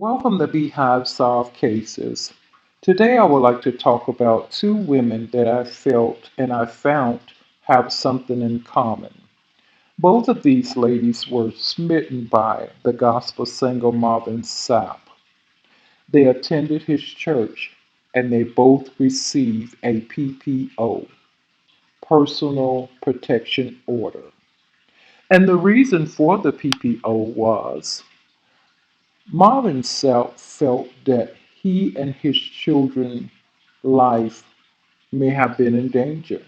Welcome to Beehive Solve Cases. Today I would like to talk about two women that I felt and I found have something in common. Both of these ladies were smitten by the gospel singer Marvin Sapp. They attended his church and they both received a PPO, Personal Protection Order. And the reason for the PPO was Marvin Sapp felt that he and his children's life may have been in danger.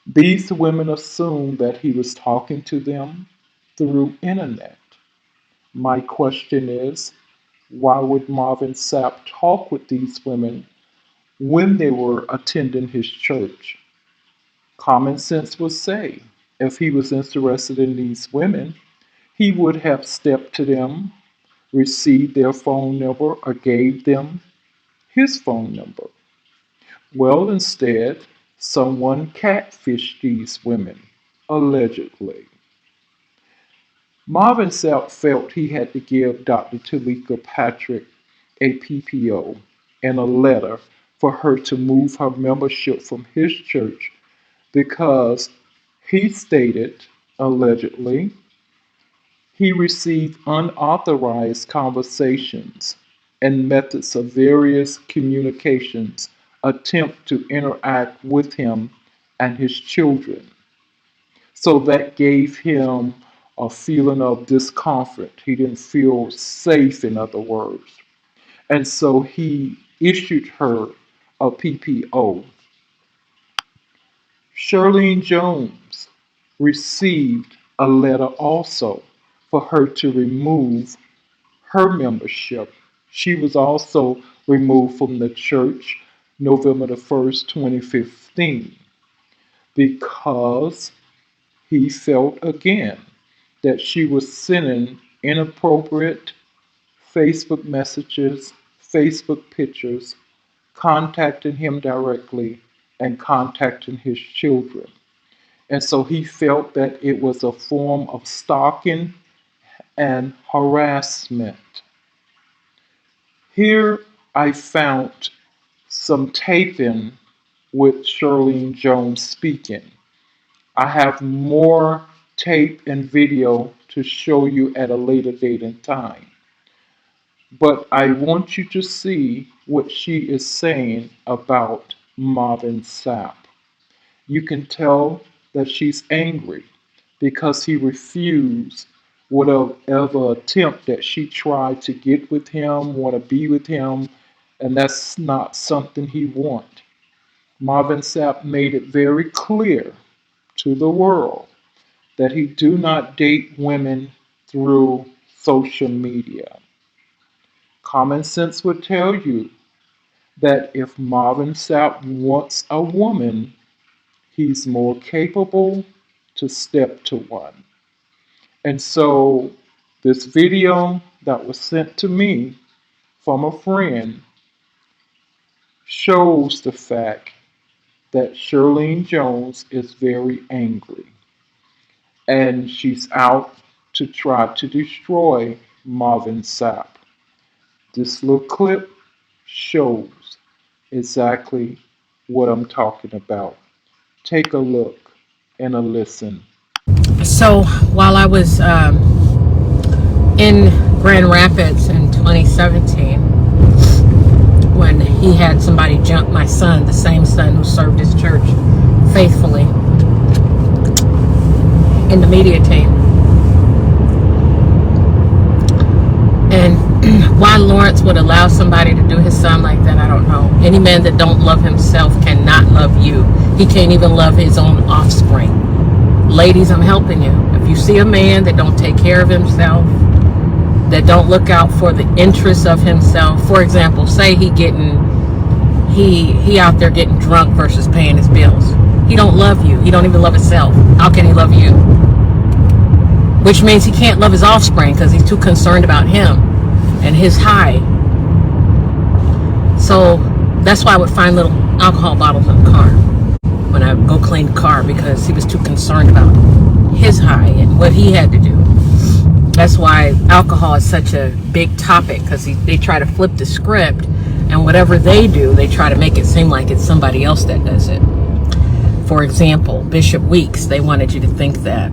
These women assumed that he was talking to them through internet. My question is, why would Marvin Sapp talk with these women when they were attending his church? Common sense would say if he was interested in these women, he would have stepped to them, received their phone number, or gave them his phone number. Well, instead, someone catfished these women, allegedly. Marvin Sapp felt he had to give Dr. Talika Patrick a PPO and a letter for her to move her membership from his church because he stated, allegedly, he received unauthorized conversations and methods of various communications attempt to interact with him and his children. So that gave him a feeling of discomfort. He didn't feel safe, in other words. And so he issued her a PPO. Shirlene Jones received a letter also for her to remove her membership. She was also removed from the church November the 1st, 2015, because he felt again that she was sending inappropriate Facebook messages, Facebook pictures, contacting him directly, and contacting his children. And so he felt that it was a form of stalking and harassment. Here I found some taping with Shirlene Jones speaking. I have more tape and video to show you at a later date and time. But I want you to see what she is saying about Marvin Sapp. You can tell that she's angry because he refused whatever attempt that she tried to get with him, want to be with him, and that's not something he wants. Marvin Sapp made it very clear to the world that he do not date women through social media. Common sense would tell you that if Marvin Sapp wants a woman, he's more capable to step to one. And so this video that was sent to me from a friend shows the fact that Shirlene Jones is very angry and she's out to try to destroy Marvin Sapp. This little clip shows exactly what I'm talking about. Take a look and a listen. So while I was in Grand Rapids in 2017, when he had somebody jump my son, the same son who served his church faithfully in the media team. And why Lawrence would allow somebody to do his son like that, I don't know. Any man that don't love himself cannot love you. He can't even love his own offspring. Ladies, I'm helping you. If you see a man that don't take care of himself, that don't look out for the interests of himself, for example, say he out there getting drunk versus paying his bills. He don't love you. He don't even love himself. How can he love you? Which means he can't love his offspring because he's too concerned about him and his high. So that's why I would find little alcohol bottles in the car when I go clean the car, because he was too concerned about his high and what he had to do. That's why alcohol is such a big topic, because they try to flip the script, and whatever they do, they try to make it seem like it's somebody else that does it. For example, Bishop Weeks, they wanted you to think that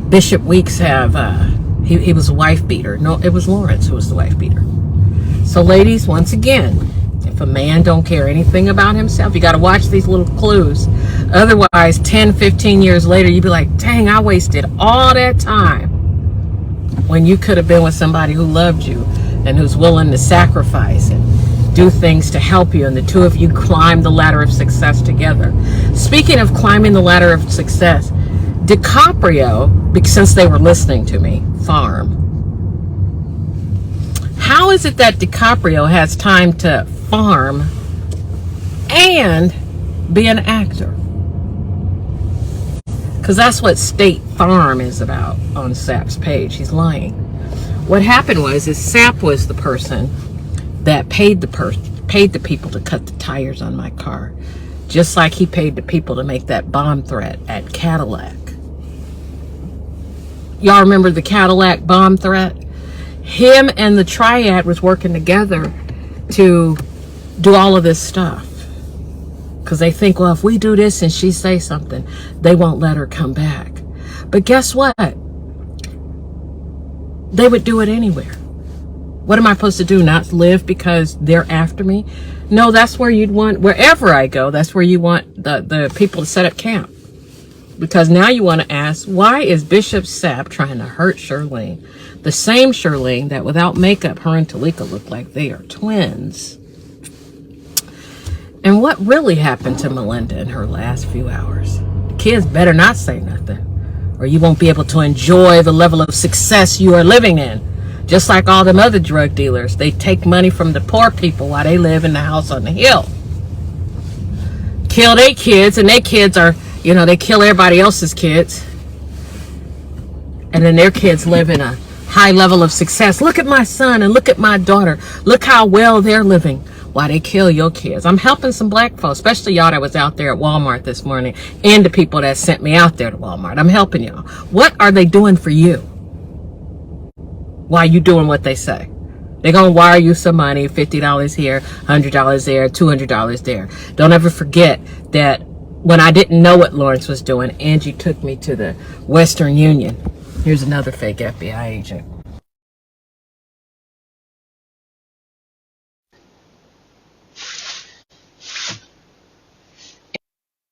Bishop Weeks he was a wife beater. No, it was Lawrence who was the wife beater. So ladies, once again, if a man don't care anything about himself, you got to watch these little clues. Otherwise, 10, 15 years later, you'd be like, dang, I wasted all that time when you could have been with somebody who loved you and who's willing to sacrifice and do things to help you, and the two of you climb the ladder of success together. Speaking of climbing the ladder of success, DiCaprio, since they were listening to me, farm. How is it that DiCaprio has time to farm and be an actor? Because that's what State Farm is about on Sapp's page. He's lying. What happened was Sapp was the person that paid the people to cut the tires on my car, just like he paid the people to make that bomb threat at Cadillac. Y'all remember the Cadillac bomb threat? Him and the Triad was working together to do all of this stuff, because they think, well, if we do this and she say something, they won't let her come back. But guess what? They would do it anywhere. What am I supposed to do? Not live because they're after me? No, that's where you'd want, wherever I go, that's where you want the people to set up camp. Because now you want to ask, why is Bishop Sapp trying to hurt Shirlene? The same Shirlene that without makeup, her and Talika look like they are twins. And what really happened to Melinda in her last few hours? The kids better not say nothing, or you won't be able to enjoy the level of success you are living in. Just like all them other drug dealers, they take money from the poor people while they live in the house on the hill. Kill their kids, and their kids are, they kill everybody else's kids. And then their kids live in a high level of success. Look at my son and look at my daughter. Look how well they're living. Why they kill your kids. I'm helping some black folks, especially y'all that was out there at Walmart this morning, and the people that sent me out there to Walmart. I'm helping y'all. What are they doing for you? Why you doing what they say? They're going to wire you some money, $50 here, $100 there, $200 there. Don't ever forget that when I didn't know what Lawrence was doing, Angie took me to the Western Union. Here's another fake FBI agent.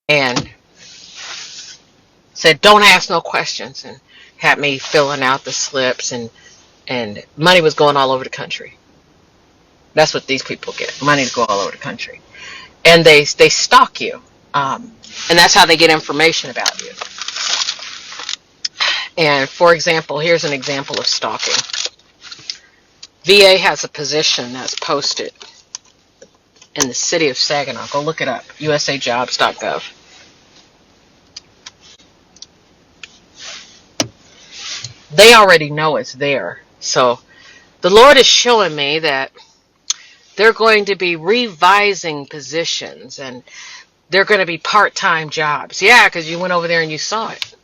And said, don't ask no questions, and had me filling out the slips, and money was going all over the country. That's what these people get, money to go all over the country. And they stalk you, and that's how they get information about you. And for example, here's an example of stalking. VA has a position that's posted in the city of Saginaw. Go look it up, usajobs.gov. They already know it's there. So the Lord is showing me that they're going to be revising positions, and they're going to be part-time jobs. Yeah, because you went over there and you saw it.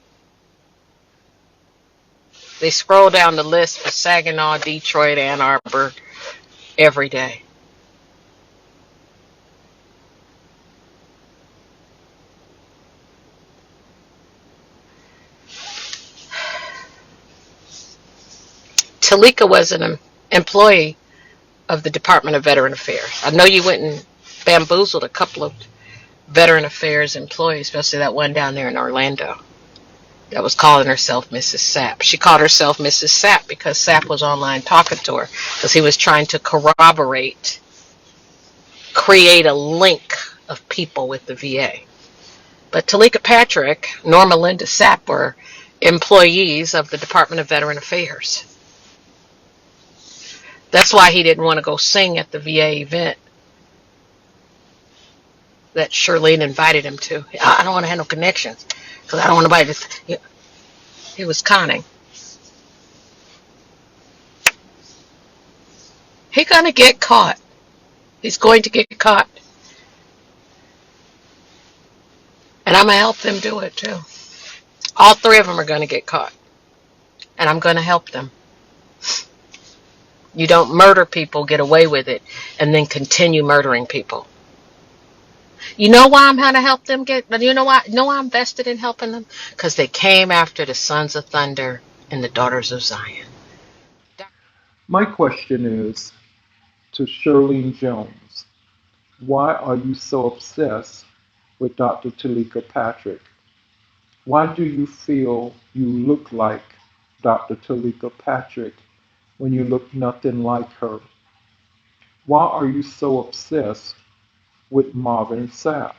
They scroll down the list for Saginaw, Detroit, Ann Arbor every day. Talika was an employee of the Department of Veteran Affairs. I know you went and bamboozled a couple of Veteran Affairs employees, especially that one down there in Orlando that was calling herself Mrs. Sapp. She called herself Mrs. Sapp because Sapp was online talking to her, because he was trying to create a link of people with the VA. But Talika Patrick, Norma Linda Sapp were employees of the Department of Veteran Affairs. That's why he didn't want to go sing at the VA event that Shirlene invited him to. I don't want to have no connections, because I don't want nobody to... He was conning. He's going to get caught. He's going to get caught. And I'm going to help them do it too. All three of them are going to get caught. and I'm going to help them. You don't murder people, get away with it, and then continue murdering people. You know why I'm going to help them get, you know why? Know why I'm vested in helping them? Because they came after the sons of thunder and the daughters of Zion. My question is to Shirlene Jones, why are you so obsessed with Dr. Talika Patrick? Why do you feel you look like Dr. Talika Patrick when you look nothing like her? Why are you so obsessed with Marvin Sapp?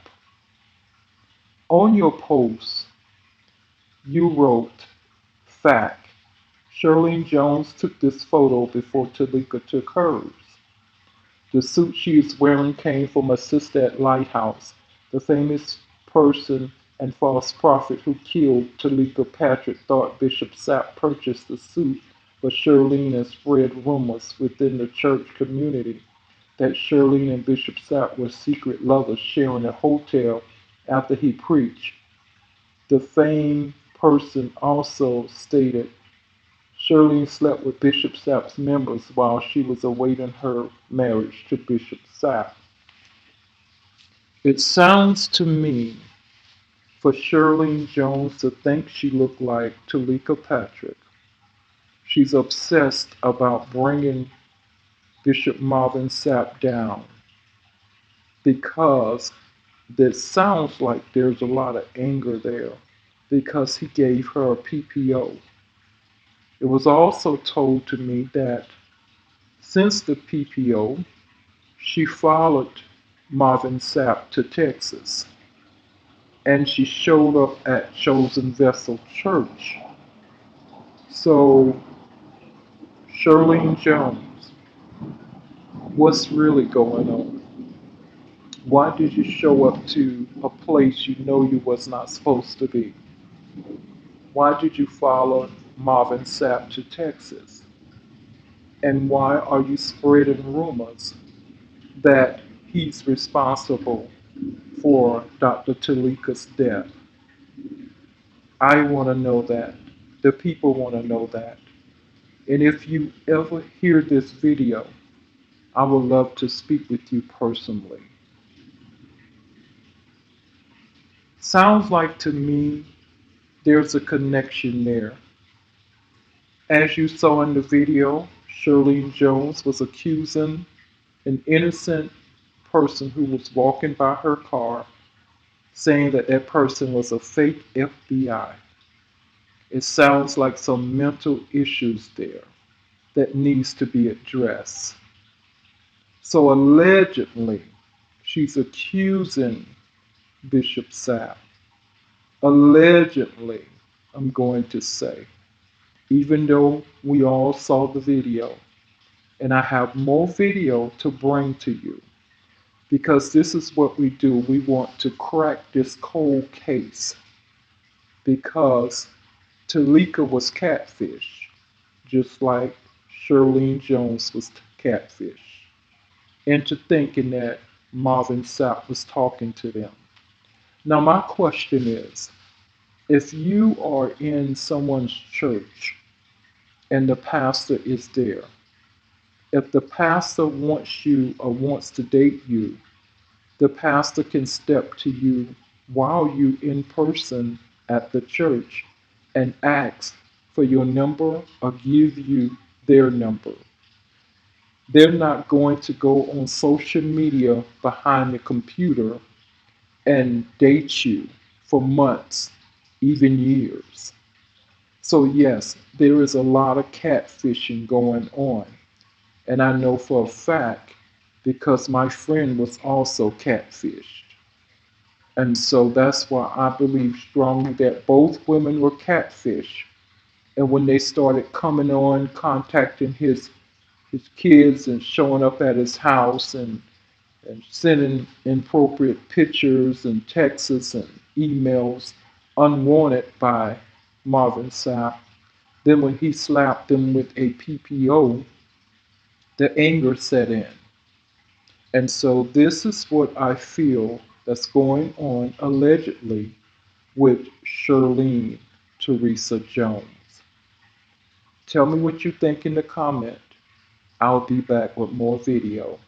On your post, you wrote, fact, Shirlene Jones took this photo before Talika took hers. The suit she is wearing came from a sister at Lighthouse, the famous person and false prophet who killed Talika Patrick thought Bishop Sapp purchased the suit, but Shirlene has spread rumors within the church community that Shirlene and Bishop Sapp were secret lovers sharing a hotel after he preached. The famed person also stated Shirlene slept with Bishop Sapp's members while she was awaiting her marriage to Bishop Sapp. It sounds to me for Shirlene Jones to think she looked like Talika Patrick. She's obsessed about bringing Bishop Marvin Sapp down because it sounds like there's a lot of anger there because he gave her a PPO. It was also told to me that since the PPO, she followed Marvin Sapp to Texas and she showed up at Chosen Vessel Church. So, Shirlene Jones, what's really going on? Why did you show up to a place you know you was not supposed to be? Why did you follow Marvin Sapp to Texas? And why are you spreading rumors that he's responsible for Dr. Talika's death? I want to know that. The people want to know that. And if you ever hear this video, I would love to speak with you personally. Sounds like to me there's a connection there. As you saw in the video, Shirlene Jones was accusing an innocent person who was walking by her car, saying that that person was a fake FBI. It sounds like some mental issues there that needs to be addressed. So allegedly, she's accusing Bishop Sapp. Allegedly, I'm going to say, even though we all saw the video, and I have more video to bring to you, because this is what we do. We want to crack this cold case because Talika was catfish, just like Shirlene Jones was catfish, into thinking that Marvin Sapp was talking to them. Now, my question is if you are in someone's church and the pastor is there, if the pastor wants you or wants to date you, the pastor can step to you while you in person at the church and ask for your number or give you their number. They're not going to go on social media behind the computer and date you for months, even years. So, yes, there is a lot of catfishing going on. And I know for a fact because my friend was also catfished. And so that's why I believe strongly that both women were catfish. And when they started coming on, contacting his kids and showing up at his house and sending inappropriate pictures and texts and emails unwanted by Marvin Sapp. Then when he slapped them with a PPO, the anger set in. And so this is what I feel that's going on allegedly with Shirlene Teresa Jones. Tell me what you think in the comment. I'll be back with more video.